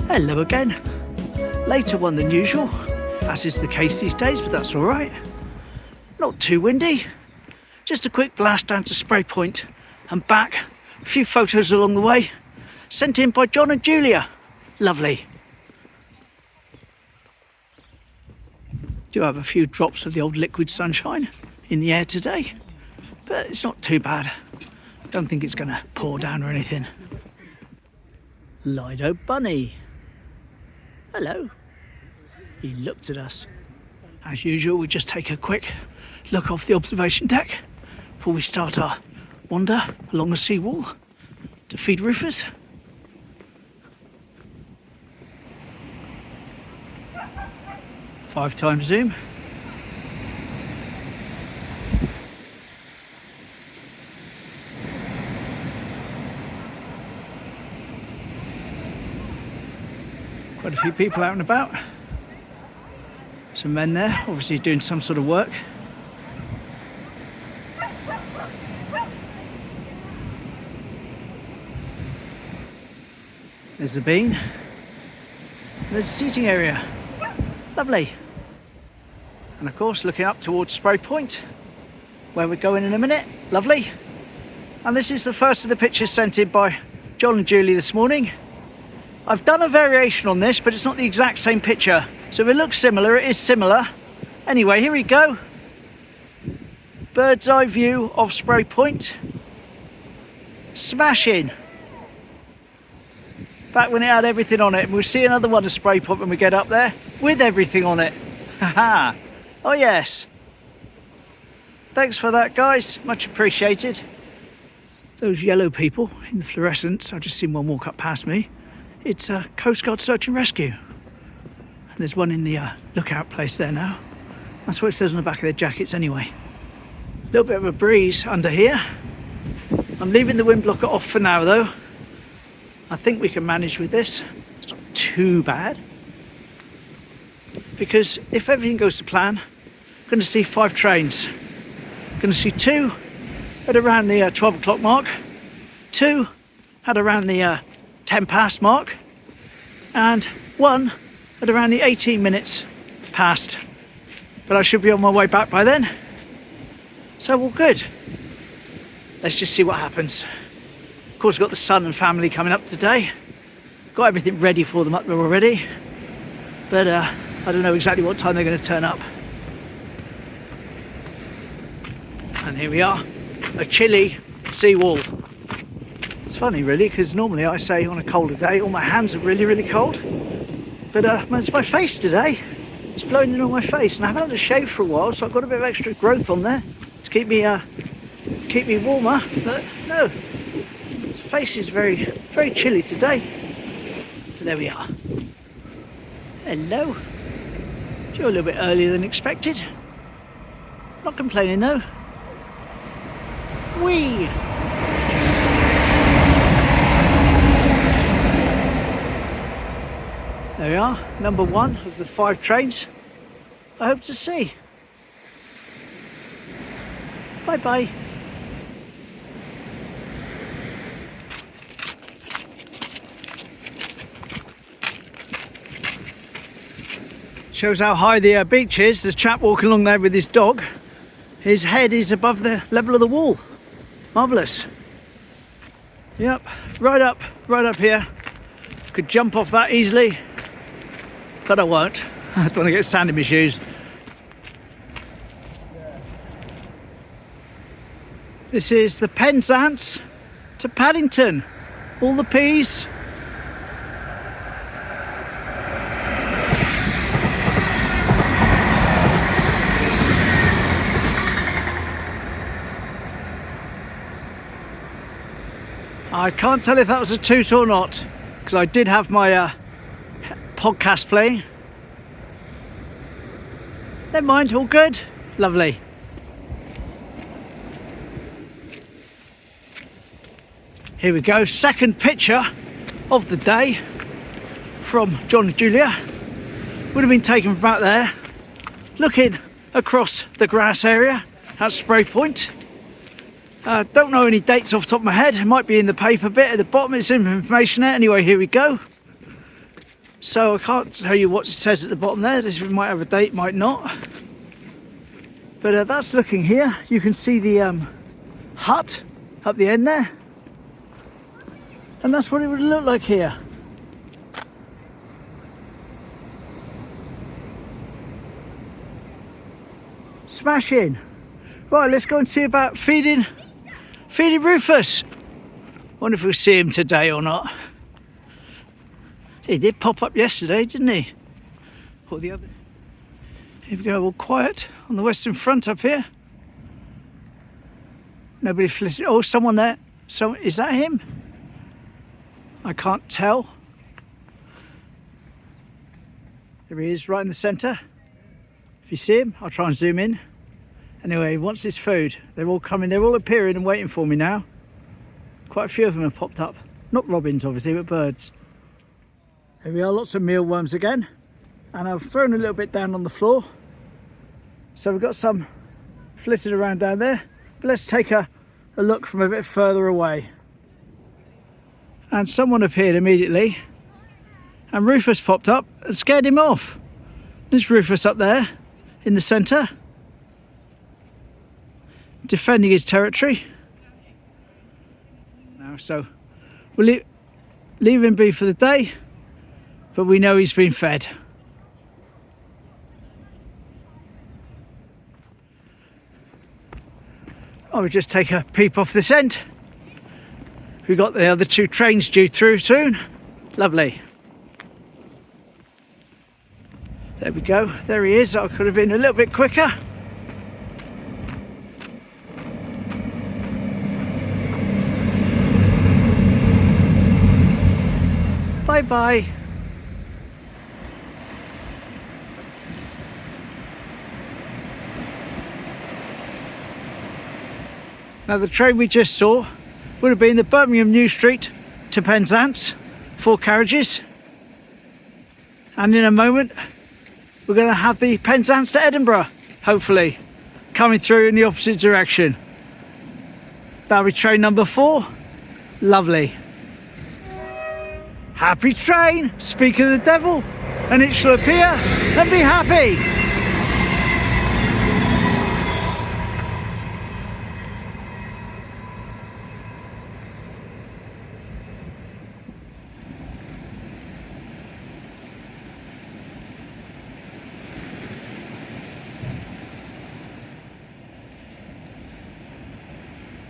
Hello again. Later one than usual, as is the case these days, but that's all right. Not too windy. Just a quick blast down to Sprey Point and back. A few photos along the way, sent in by John and Julia. Lovely. Do have a few drops of the old liquid sunshine in the air today, but it's not too bad. Don't think it's going to pour down or anything. Lido Bunny. Hello. He looked at us. As usual, we just take a quick look off the observation deck before we start our wander along the seawall to feed Rufus. Five times zoom. Quite a few people out and about. Some men there, obviously doing some sort of work. There's the bean. There's the seating area. Lovely. And of course, looking up towards Sprey Point, where we're going in a minute. Lovely. And this is the first of the pictures sent in by John and Julie this morning. I've done a variation on this, but it's not the exact same picture. So if it looks similar, it is similar. Anyway, here we go. Bird's eye view of Sprey Point. Smashing. Back when it had everything on it. And we'll see another one of Sprey Point when we get up there with everything on it. Haha. Oh yes. Thanks for that, guys. Much appreciated. Those yellow people in the fluorescents, I've just seen one walk up past me. It's a Coast Guard search and rescue. And there's one in the lookout place there now. That's what it says on the back of their jackets anyway. A little bit of a breeze under here. I'm leaving the wind blocker off for now though. I think we can manage with this. It's not too bad. Because if everything goes to plan, I'm going to see 5 trains. I'm going to see 2 at around the 12 o'clock mark, 2 at around the 10 past mark, and 1 at around the 18 minutes past. But I should be on my way back by then. So all good. Let's just see what happens. Of course, we've got the son and family coming up today. Got everything ready for them up there already. But I don't know exactly what time they're going to turn up. And here we are, a chilly seawall. It's funny really, because normally I say on a colder day all my hands are really, really cold. But it's my face today. It's blowing in on my face, and I haven't had a shave for a while, so I've got a bit of extra growth on there to keep me warmer. But no, the face is very, very chilly today. But there we are. Hello. You're a little bit earlier than expected. Not complaining though. Whee! There we are, number 1 of the 5 trains I hope to see. Bye bye. Shows how high the beach is. There's a chap walking along there with his dog. His head is above the level of the wall. Marvellous. Yep, right up here. Could jump off that easily, but I won't. I don't want to get sand in my shoes. This is the Penzance to Paddington. All the P's. I can't tell if that was a toot or not, because I did have my podcast playing. Never mind, all good. Lovely. Here we go, second picture of the day from John and Julia. Would have been taken from about there, looking across the grass area at Sprey Point. Don't know any dates off the top of my head. It might be in the paper bit at the bottom. It's some information there. Anyway, here we go. So I can't tell you what it says at the bottom there. This might have a date, might not. But that's looking here. You can see the hut up the end there. And that's what it would look like here. Smashing. Right, let's go and see about feeding Rufus. Wonder if we'll see him today or not. He did pop up yesterday, didn't he? Or the other. Here we go, all quiet on the western front up here. Nobody flitted. Oh, someone there. Is that him? I can't tell. There he is, right in the centre. If you see him, I'll try and zoom in. Anyway, he wants his food. They're all coming, they're all appearing and waiting for me now. Quite a few of them have popped up. Not robins, obviously, but birds. Here we are, lots of mealworms again. And I've thrown a little bit down on the floor. So we've got some flitted around down there. But let's take a look from a bit further away. And someone appeared immediately. And Rufus popped up and scared him off. There's Rufus up there in the centre, defending his territory. Now, so we'll leave him be for the day, but we know he's been fed. I will just take a peep off this end. We've got the other two trains due through soon. Lovely. There we go, there he is. I could have been a little bit quicker. Bye bye. Now the train we just saw would have been the Birmingham New Street to Penzance, 4 carriages. And in a moment we're going to have the Penzance to Edinburgh, hopefully, coming through in the opposite direction. That'll be train number 4. Lovely. Happy train, speak of the devil, and it shall appear and be happy.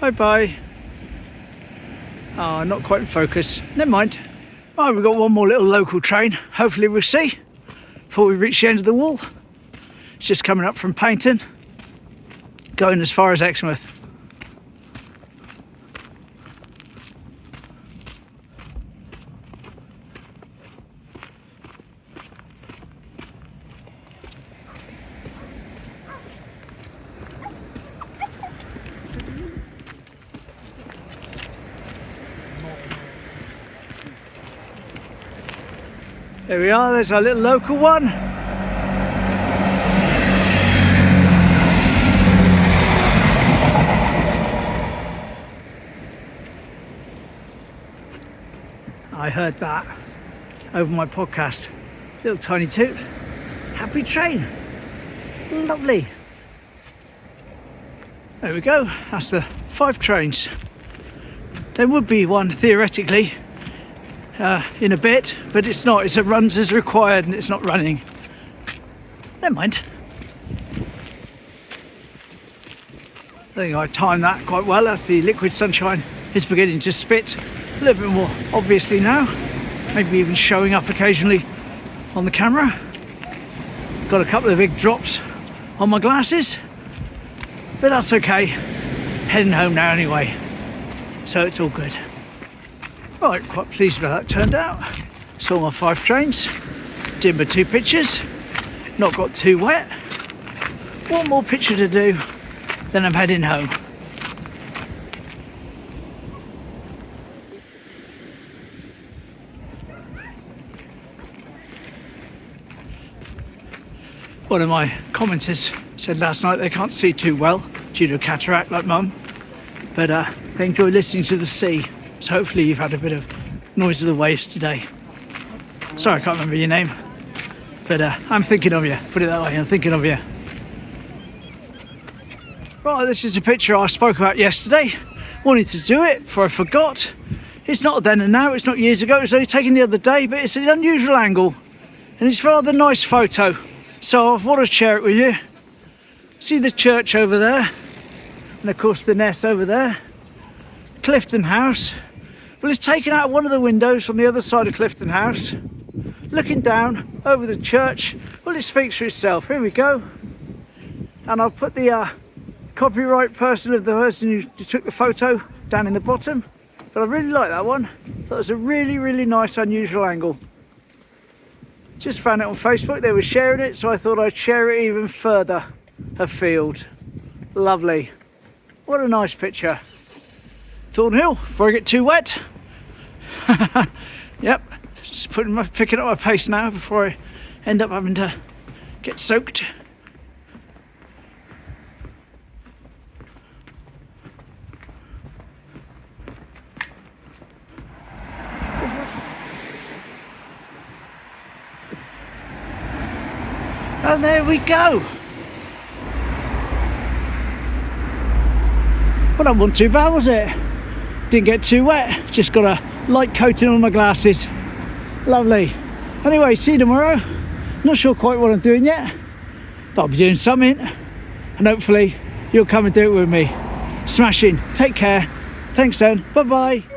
Bye bye. Oh, not quite in focus. Never mind. Right, we've got one more little local train. Hopefully we'll see before we reach the end of the wall. It's just coming up from Paynton, going as far as Exmouth. There we are, there's our little local one. I heard that over my podcast. Little tiny toot. Happy train. Lovely. There we go, that's the 5 trains. There would be one theoretically in a bit, but it's not. It runs as required and it's not running. Never mind. I think I timed that quite well as the liquid sunshine is beginning to spit a little bit more obviously now, maybe even showing up occasionally on the camera. Got a couple of big drops on my glasses, but that's okay. Heading home now anyway, so it's all good. Right, quite pleased with how that turned out. Saw my 5 trains, did my 2 pictures, not got too wet. One more picture to do, then I'm heading home. One of my commenters said last night they can't see too well due to a cataract like mum. but they enjoy listening to the sea. So hopefully you've had a bit of noise of the waves today. Sorry, I can't remember your name, but I'm thinking of you. Put it that way, I'm thinking of you. Right, this is a picture I spoke about yesterday. Wanted to do it before I forgot. It's not then and now, it's not years ago, it was only taken the other day, but it's an unusual angle and it's a rather nice photo. So I thought I'd share it with you. See the church over there, and of course the nest over there. Clifton House. Well, it's taken out of one of the windows on the other side of Clifton House. Looking down over the church. Well, it speaks for itself. Here we go. And I'll put the copyright person of the person who took the photo down in the bottom. But I really like that one. Thought it was a really, really nice, unusual angle. Just found it on Facebook. They were sharing it, so I thought I'd share it even further afield. Lovely. What a nice picture. Thornhill, before I get too wet. Yep, just picking up my pace now before I end up having to get soaked. And there we go. Well, that wasn't too bad, was it? Didn't get too wet, just got a light coating on my glasses. Lovely. Anyway, see you tomorrow. Not sure quite what I'm doing yet, but I'll be doing something, and hopefully you'll come and do it with me. Smashing. Take care. Thanks then. Bye bye.